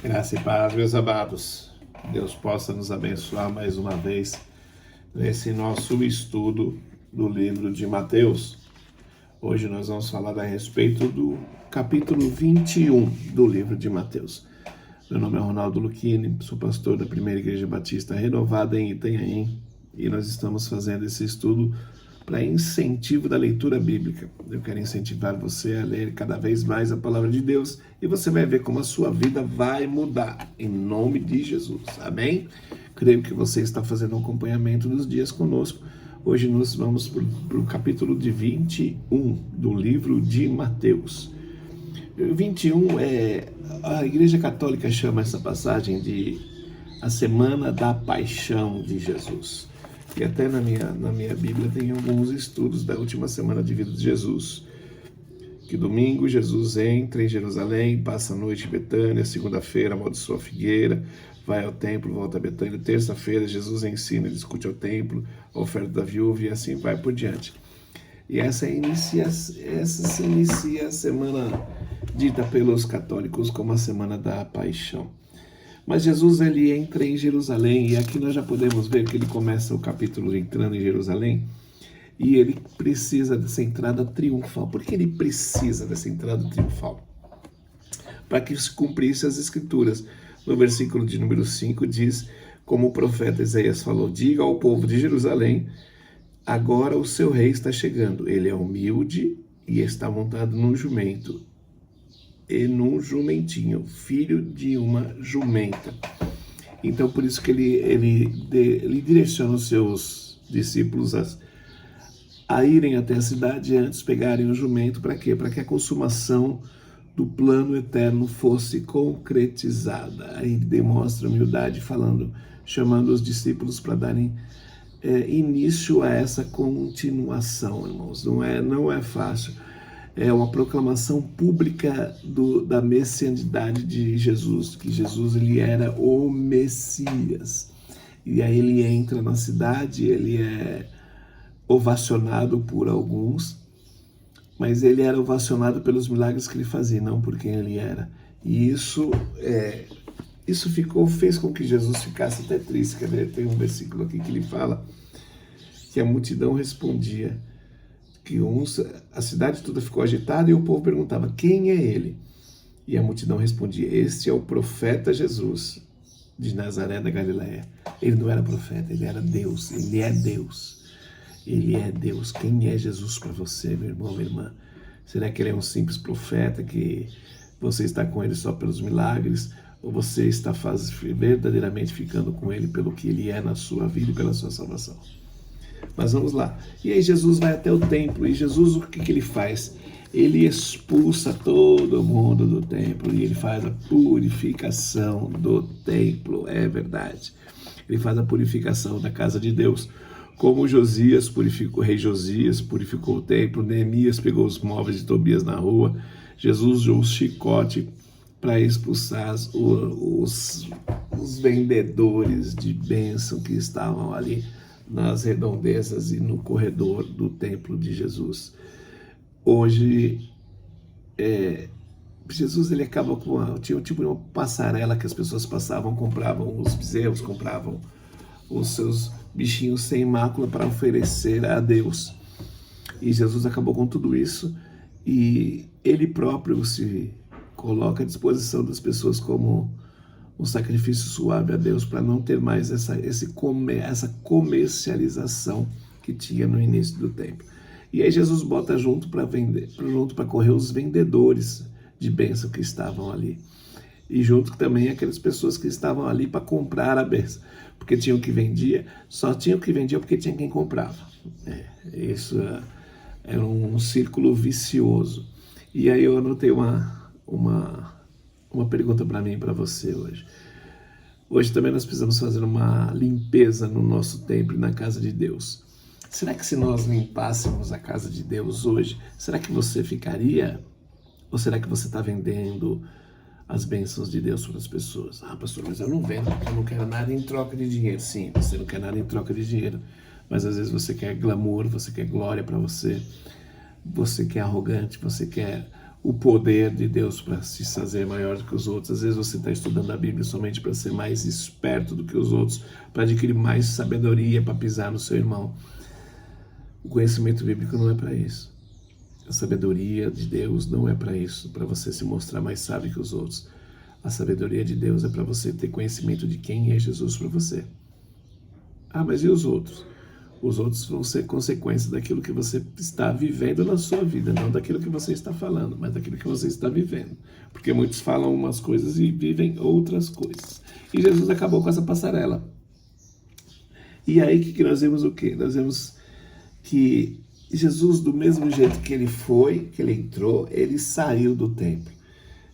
Graça e paz, meus amados. Deus possa nos abençoar mais uma vez nesse nosso estudo do livro de Mateus. Hoje nós vamos falar a respeito do capítulo 21 do livro de Mateus. Meu nome é Ronaldo Lucchini, sou pastor da Primeira Igreja Batista Renovada em Itanhaém e nós estamos fazendo esse estudo para incentivo da leitura bíblica. Eu quero incentivar você a ler cada vez mais a palavra de Deus e você vai ver como a sua vida vai mudar, em nome de Jesus, amém? Creio que você está fazendo um acompanhamento dos dias conosco. Hoje nós vamos para o capítulo de 21 do livro de Mateus. 21 a Igreja Católica chama essa passagem de a Semana da Paixão de Jesus. E até na minha Bíblia tem alguns estudos da última semana de vida de Jesus. Que domingo Jesus entra em Jerusalém, passa a noite em Betânia, segunda-feira amaldiçoa a figueira, vai ao templo, volta a Betânia, terça-feira Jesus ensina, discute ao templo, a oferta da viúva e assim vai por diante. E essa se inicia a semana dita pelos católicos como a Semana da Paixão. Mas Jesus ele entra em Jerusalém e aqui nós já podemos ver que ele começa o capítulo entrando em Jerusalém e ele precisa dessa entrada triunfal. Por que ele precisa dessa entrada triunfal? Para que se cumprisse as escrituras. No versículo de número 5 diz, como o profeta Isaías falou, diga ao povo de Jerusalém, agora o seu rei está chegando. Ele é humilde e está montado num jumento e num jumentinho, filho de uma jumenta. Então, por isso que ele direciona os seus discípulos a irem até a cidade e antes pegarem o jumento. Para quê? Para que a consumação do plano eterno fosse concretizada. Aí ele demonstra humildade chamando os discípulos para darem início a essa continuação, irmãos. Não é fácil. É uma proclamação pública da messianidade de Jesus, que Jesus ele era o Messias. E aí ele entra na cidade, ele é ovacionado por alguns, mas ele era ovacionado pelos milagres que ele fazia, não por quem ele era. E isso fez com que Jesus ficasse até triste. Quer ver? Tem um versículo aqui que ele fala que a multidão respondia, que a cidade toda ficou agitada e o povo perguntava, quem é ele? E a multidão respondia, este é o profeta Jesus de Nazaré da Galileia. Ele não era profeta, ele era Deus, ele é Deus. Ele é Deus. Quem é Jesus para você, meu irmão, minha irmã? Será que ele é um simples profeta que você está com ele só pelos milagres? Ou você está verdadeiramente ficando com ele pelo que ele é na sua vida e pela sua salvação? Mas vamos lá. E aí Jesus vai até o templo. E Jesus, o que ele faz? Ele expulsa todo mundo do templo. E ele faz a purificação do templo. É verdade. Ele faz a purificação da casa de Deus. Como o rei Josias purificou o templo. Neemias pegou os móveis de Tobias na rua. Jesus usou o chicote para expulsar os vendedores de bênção que estavam ali nas redondezas e no corredor do templo de Jesus. Hoje, Jesus ele acaba tinha um tipo de uma passarela que as pessoas passavam, compravam os bezerros, compravam os seus bichinhos sem mácula para oferecer a Deus. E Jesus acabou com tudo isso e ele próprio se coloca à disposição das pessoas como um sacrifício suave a Deus, para não ter mais essa comercialização que tinha no início do templo. E aí Jesus bota junto para correr os vendedores de bênção que estavam ali. E junto também aquelas pessoas que estavam ali para comprar a bênção. Porque só tinham que vendia porque tinha quem comprava. Isso era um círculo vicioso. E aí eu anotei uma pergunta para mim e para você hoje. Hoje também nós precisamos fazer uma limpeza no nosso templo e na casa de Deus. Será que se nós limpássemos a casa de Deus hoje, será que você ficaria? Ou será que você está vendendo as bênçãos de Deus para as pessoas? Ah, pastor, mas eu não vendo, porque eu não quero nada em troca de dinheiro. Sim, você não quer nada em troca de dinheiro, mas às vezes você quer glamour, você quer glória para você, você quer arrogante, você quer o poder de Deus para se fazer maior do que os outros. Às vezes você está estudando a Bíblia somente para ser mais esperto do que os outros, para adquirir mais sabedoria, para pisar no seu irmão. O conhecimento bíblico não é para isso. A sabedoria de Deus não é para isso, para você se mostrar mais sábio que os outros. A sabedoria de Deus é para você ter conhecimento de quem é Jesus para você. Ah, mas e os outros? Os outros vão ser consequência daquilo que você está vivendo na sua vida, não daquilo que você está falando, mas daquilo que você está vivendo. Porque muitos falam umas coisas e vivem outras coisas. E Jesus acabou com essa passarela. E aí que nós vemos o quê? Nós vemos que Jesus, do mesmo jeito que ele foi, que ele entrou, ele saiu do templo.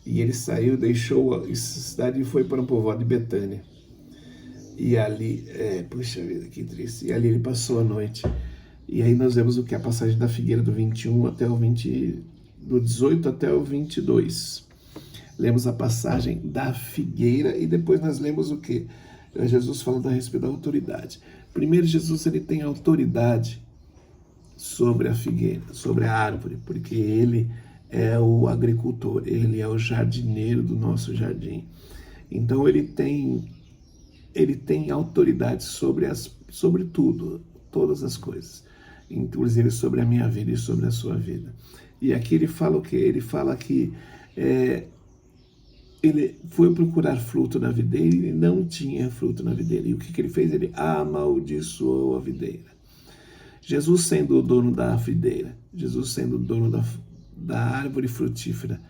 E ele saiu, deixou a cidade e foi para um povoado de Betânia. E ali, puxa vida, que triste. E ali ele passou a noite. E aí nós vemos o que? A passagem da figueira do 21 até o 20, do 18 até o 22. Lemos a passagem da figueira e depois nós lemos o que? Jesus falando a respeito da autoridade. Primeiro, Jesus ele tem autoridade sobre a figueira, sobre a árvore, porque ele é o agricultor, ele é o jardineiro do nosso jardim. Então ele tem autoridade sobre tudo, todas as coisas, inclusive sobre a minha vida e sobre a sua vida. E aqui ele fala o quê? Ele fala que ele foi procurar fruto na videira e não tinha fruto na videira. E o que ele fez? Ele amaldiçoou a videira. Jesus sendo o dono da videira, Jesus sendo o dono da árvore frutífera,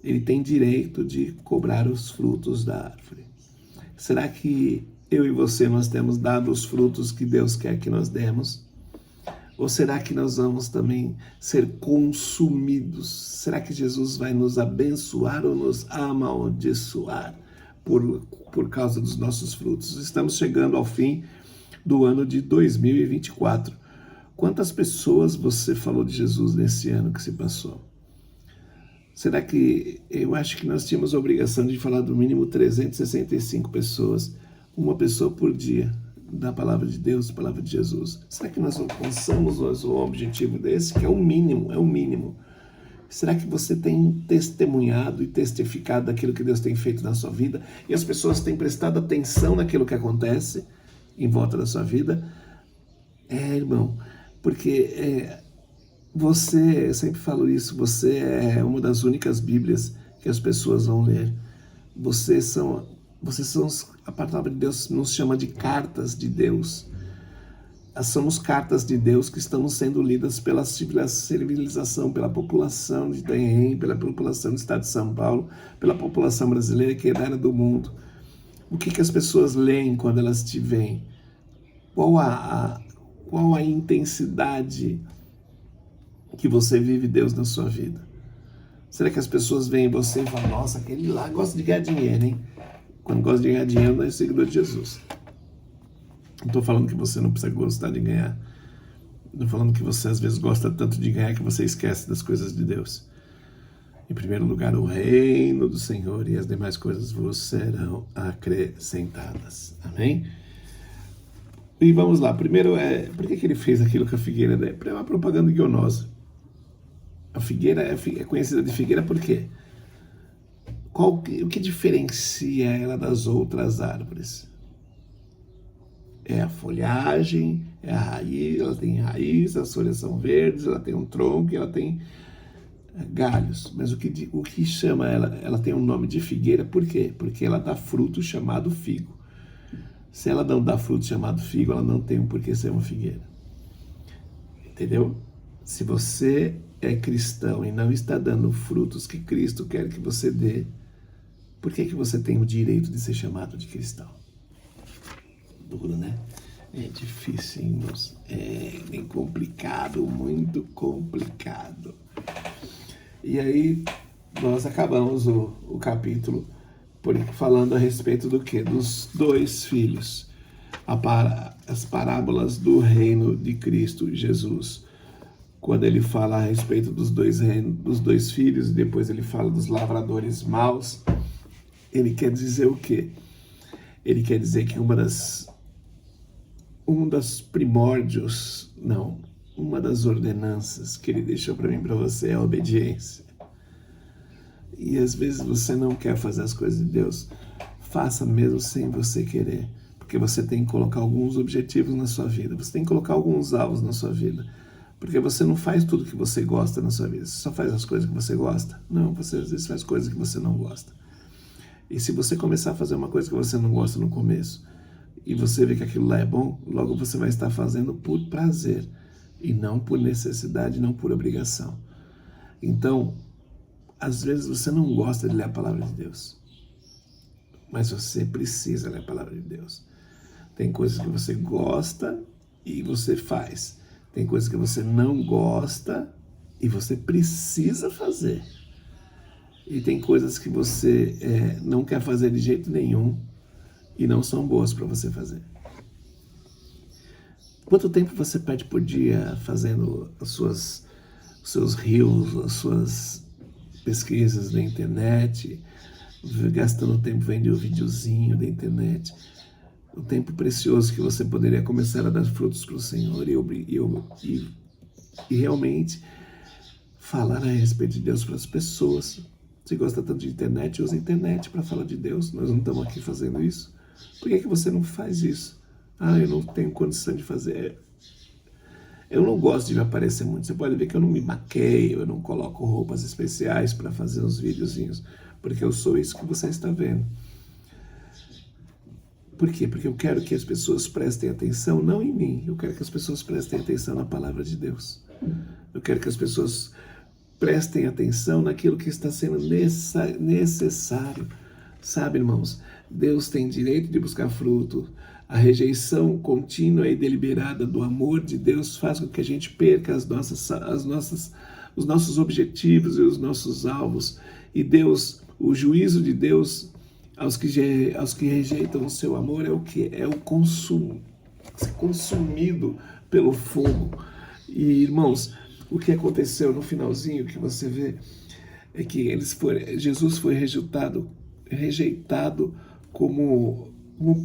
ele tem direito de cobrar os frutos da árvore. Será que eu e você nós temos dado os frutos que Deus quer que nós demos? Ou será que nós vamos também ser consumidos? Será que Jesus vai nos abençoar ou nos amaldiçoar por causa dos nossos frutos? Estamos chegando ao fim do ano de 2024. Quantas pessoas você falou de Jesus nesse ano que se passou? Será que eu acho que nós tínhamos a obrigação de falar do mínimo 365 pessoas, uma pessoa por dia, da palavra de Deus, da palavra de Jesus? Será que nós alcançamos um objetivo desse, que é o mínimo, é o mínimo? Será que você tem testemunhado e testificado daquilo que Deus tem feito na sua vida e as pessoas têm prestado atenção naquilo que acontece em volta da sua vida? Irmão, porque você, eu sempre falo isso, você é uma das únicas Bíblias que as pessoas vão ler. Vocês são, a palavra de Deus nos chama de cartas de Deus. Somos cartas de Deus que estamos sendo lidas pela civilização, pela população de Itanhaém, pela população do estado de São Paulo, pela população brasileira que é da área do mundo. O que as pessoas leem quando elas te veem? Qual a intensidade que você vive Deus na sua vida? Será que as pessoas veem você e falam, nossa, aquele lá gosta de ganhar dinheiro, hein? Quando gosta de ganhar dinheiro, não é seguidor de Jesus. Não estou falando que você não precisa gostar de ganhar. Estou falando que você às vezes gosta tanto de ganhar que você esquece das coisas de Deus. Em primeiro lugar, o reino do Senhor e as demais coisas vos serão acrescentadas. Amém? E vamos lá. Primeiro, por que ele fez aquilo com a figueira? É uma propaganda enganosa. A figueira é conhecida de figueira por quê? O que diferencia ela das outras árvores? É a folhagem, é a raiz, ela tem raiz, as folhas são verdes, ela tem um tronco, ela tem galhos. Mas o que chama ela tem um nome de figueira, por quê? Porque ela dá fruto chamado figo. Se ela não dá fruto chamado figo, ela não tem um porquê ser uma figueira. Entendeu? Se você é cristão e não está dando frutos que Cristo quer que você dê, por que você tem o direito de ser chamado de cristão? Duro, né? É difícil, irmãos. É bem complicado, muito complicado. E aí, nós acabamos o capítulo falando a respeito do quê? Dos dois filhos. As parábolas do reino de Cristo Jesus. Quando ele fala a respeito dos dois filhos, e depois ele fala dos lavradores maus, ele quer dizer o quê? Ele quer dizer que uma das ordenanças que ele deixou para mim e para você é a obediência. E às vezes você não quer fazer as coisas de Deus. Faça mesmo sem você querer. Porque você tem que colocar alguns objetivos na sua vida. Você tem que colocar alguns alvos na sua vida. Porque você não faz tudo que você gosta na sua vida. Você só faz as coisas que você gosta. Não, você às vezes faz coisas que você não gosta. E se você começar a fazer uma coisa que você não gosta no começo, e você vê que aquilo lá é bom, logo você vai estar fazendo por prazer. E não por necessidade, não por obrigação. Então, às vezes você não gosta de ler a palavra de Deus. Mas você precisa ler a palavra de Deus. Tem coisas que você gosta e você faz. Tem coisas que você não gosta e você precisa fazer. E tem coisas que você não quer fazer de jeito nenhum e não são boas para você fazer. Quanto tempo você perde por dia fazendo os seus reels, as suas pesquisas na internet, gastando tempo vendo o videozinho da internet? O tempo precioso que você poderia começar a dar frutos para o Senhor e realmente falar a respeito de Deus para as pessoas. Se gosta tanto de internet, use a internet para falar de Deus. Nós não estamos aqui fazendo isso. Por que você não faz isso? Eu não tenho condição de fazer. Eu não gosto de me aparecer muito. Você pode ver que eu não me maqueio, eu não coloco roupas especiais para fazer os videozinhos, porque eu sou isso que você está vendo. Por quê? Porque eu quero que as pessoas prestem atenção, não em mim, eu quero que as pessoas prestem atenção na palavra de Deus. Eu quero que as pessoas prestem atenção naquilo que está sendo necessário. Sabe, irmãos, Deus tem direito de buscar fruto. A rejeição contínua e deliberada do amor de Deus faz com que a gente perca os nossos objetivos e os nossos alvos. E Deus, o juízo de Deus aos que rejeitam o seu amor é o que? É o consumo, ser consumido pelo fogo. E, irmãos, o que aconteceu no finalzinho que você vê é que Jesus foi rejeitado como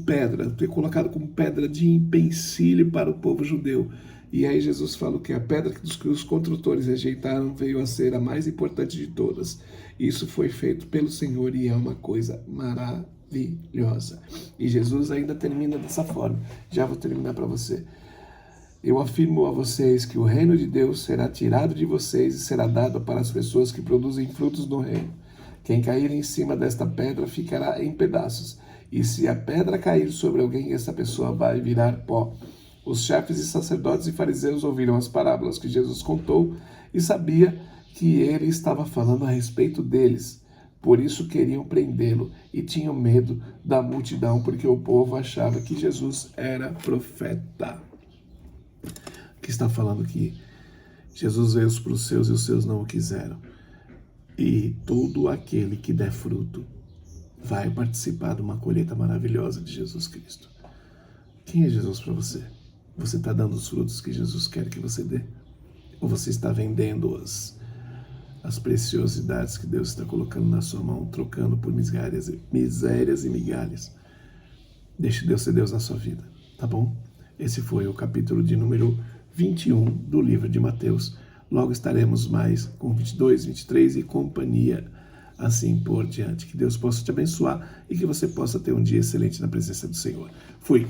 pedra, foi colocado como pedra de empecilho para o povo judeu. E aí Jesus fala que a pedra que os construtores rejeitaram veio a ser a mais importante de todas. Isso foi feito pelo Senhor e é uma coisa maravilhosa. E Jesus ainda termina dessa forma. Já vou terminar para você. Eu afirmo a vocês que o reino de Deus será tirado de vocês e será dado para as pessoas que produzem frutos no reino. Quem cair em cima desta pedra ficará em pedaços. E se a pedra cair sobre alguém, essa pessoa vai virar pó. Os chefes e sacerdotes e fariseus ouviram as parábolas que Jesus contou e sabia que ele estava falando a respeito deles. Por isso queriam prendê-lo e tinham medo da multidão, porque o povo achava que Jesus era profeta. Que está falando que Jesus veio para os seus e os seus não o quiseram. E todo aquele que der fruto vai participar de uma colheita maravilhosa de Jesus Cristo. Quem é Jesus para você? Você está dando os frutos que Jesus quer que você dê? Ou você está vendendo as preciosidades que Deus está colocando na sua mão, trocando por misérias e migalhas? Deixe Deus ser Deus na sua vida, tá bom? Esse foi o capítulo de número 21 do livro de Mateus. Logo estaremos mais com 22, 23 e companhia, assim por diante. Que Deus possa te abençoar e que você possa ter um dia excelente na presença do Senhor. Fui.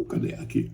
Cadê aqui?